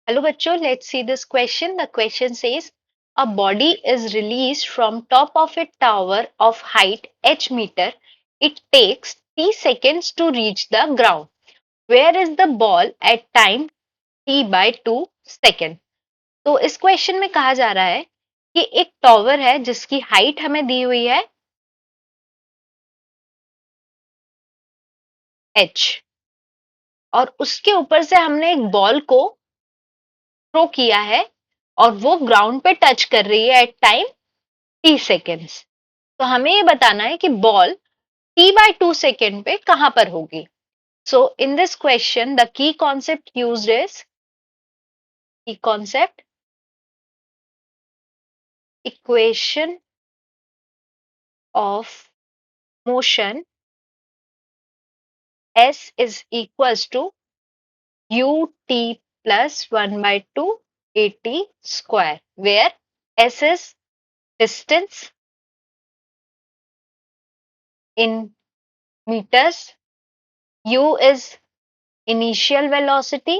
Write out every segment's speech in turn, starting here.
Hello bachcho, let's see this question. The question says a body is released from top of a tower of height h meter. It takes 3 seconds to reach the ground. Where is the ball at time t by 2 second? तो इस question में कहा जा रहा है कि एक tower है जिसकी हाइट हमें दी हुई है h और उसके ऊपर से हमने एक बॉल को थ्रो किया है और वो ग्राउंड पे टच कर रही है एट टाइम t सेकेंड्स। तो हमें ये बताना है कि बॉल t by 2 सेकेंड पे कहां पर होगी। So in this question the key concept used is key concept equation of motion s is equals to ut plus 1 by 2 at square where s is distance in meters, u is initial velocity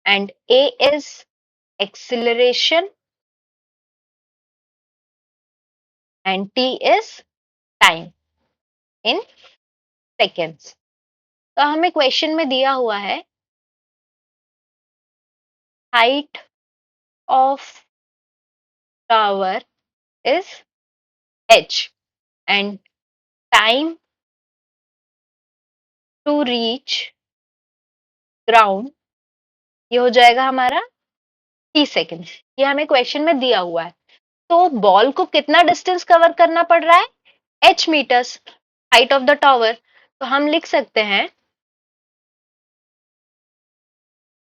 and a is acceleration and t is time in seconds। तो हमें question में दिया हुआ है height of tower is h and time to reach ground ये हो जाएगा हमारा t सेकेंड्स। ये हमें क्वेश्चन में दिया हुआ है। तो बॉल को कितना डिस्टेंस कवर करना पड़ रहा है h metres height of the tower. तो हम लिख सकते हैं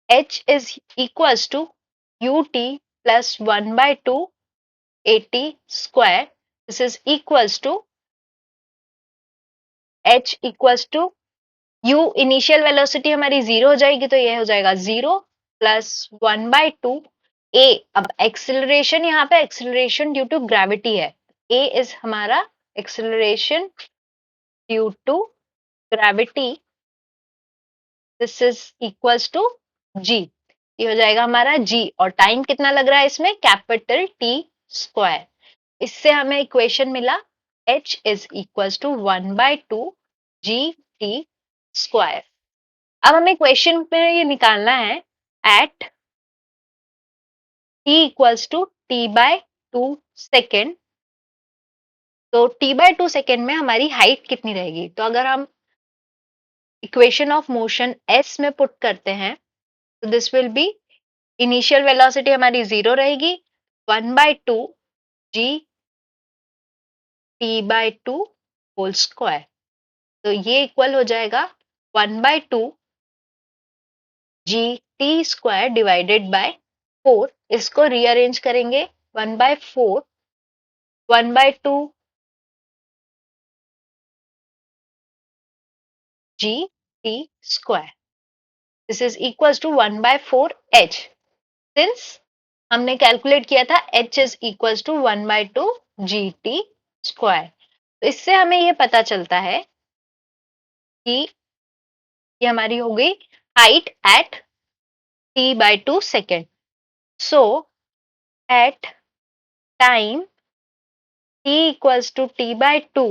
h is equals to ut plus 1 by 2 at square। This is equals to h equals to u initial velocity हमारी जीरो हो जाएगी तो यह हो जाएगा जीरो प्लस 1 बाय 2 a। अब एक्सिलरेशन यहाँ पे एक्सिलरेशन ड्यू टू ग्रेविटी है। a इज हमारा acceleration due to gravity. This is equals to g। ये हो जाएगा हमारा g और टाइम कितना लग रहा है इसमें कैपिटल T स्क्वायर। इससे हमें इक्वेशन मिला h is equals to 1 by 2 g t square. अब हमें क्वेश्चन में ये निकालना है at t equals to t by 2 second. तो t बाय 2 सेकेंड में हमारी हाइट कितनी रहेगी। तो अगर हम इक्वेशन ऑफ मोशन s में पुट करते हैं तो this will be initial velocity हमारी जीरो रहेगी 1 by 2 g t by 2 whole square. तो ये इक्वल हो जाएगा 1 by 2 g t square divided by 4। इसको रीअरेंज करेंगे 1 by 4 1 by 2 g t square. This is equal to 1 by 4 h. Since हमने calculate किया था h is equal to 1 by 2 g t square. तो इससे हमें ये पता चलता है कि ये हमारी हो गई height at t by 2 second. So at time t equals to t by 2,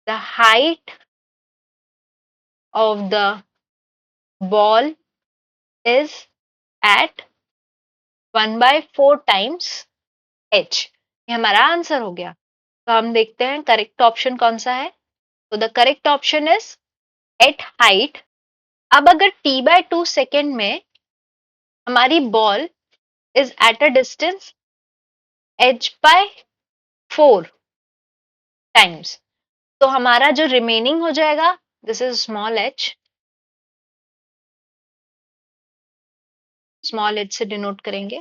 the height of the ball is at 1 by 4 times h। ये हमारा आंसर हो गया। तो हम देखते हैं करेक्ट ऑप्शन कौन सा है। तो the correct option is at height. अब अगर t by 2 सेकेंड में हमारी ball is at a distance h by 4 times तो हमारा जो रिमेनिंग हो जाएगा दिस इज स्मॉल एच से डिनोट करेंगे।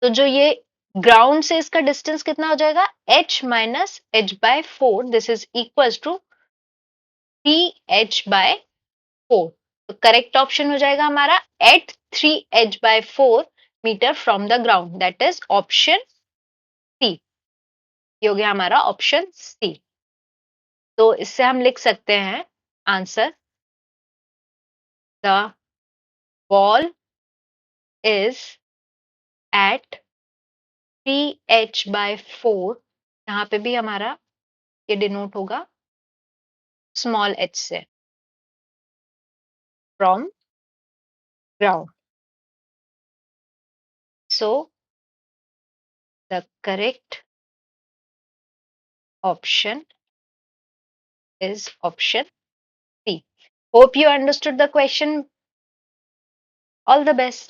तो जो ये ग्राउंड से इसका डिस्टेंस कितना हो जाएगा h minus h by 4। This is equal to three h by 4। तो करेक्ट ऑप्शन हो जाएगा हमारा at 3h/4 metre from the ground that is option C. ये हो गया हमारा ऑप्शन सी। तो इससे हम लिख सकते हैं answer The ball is at 3h/4, यहाँ पे भी हमारा ये डिनोट होगा स्मॉल h से, from ground. So the correct option is option C. Hope you understood the question. All the best.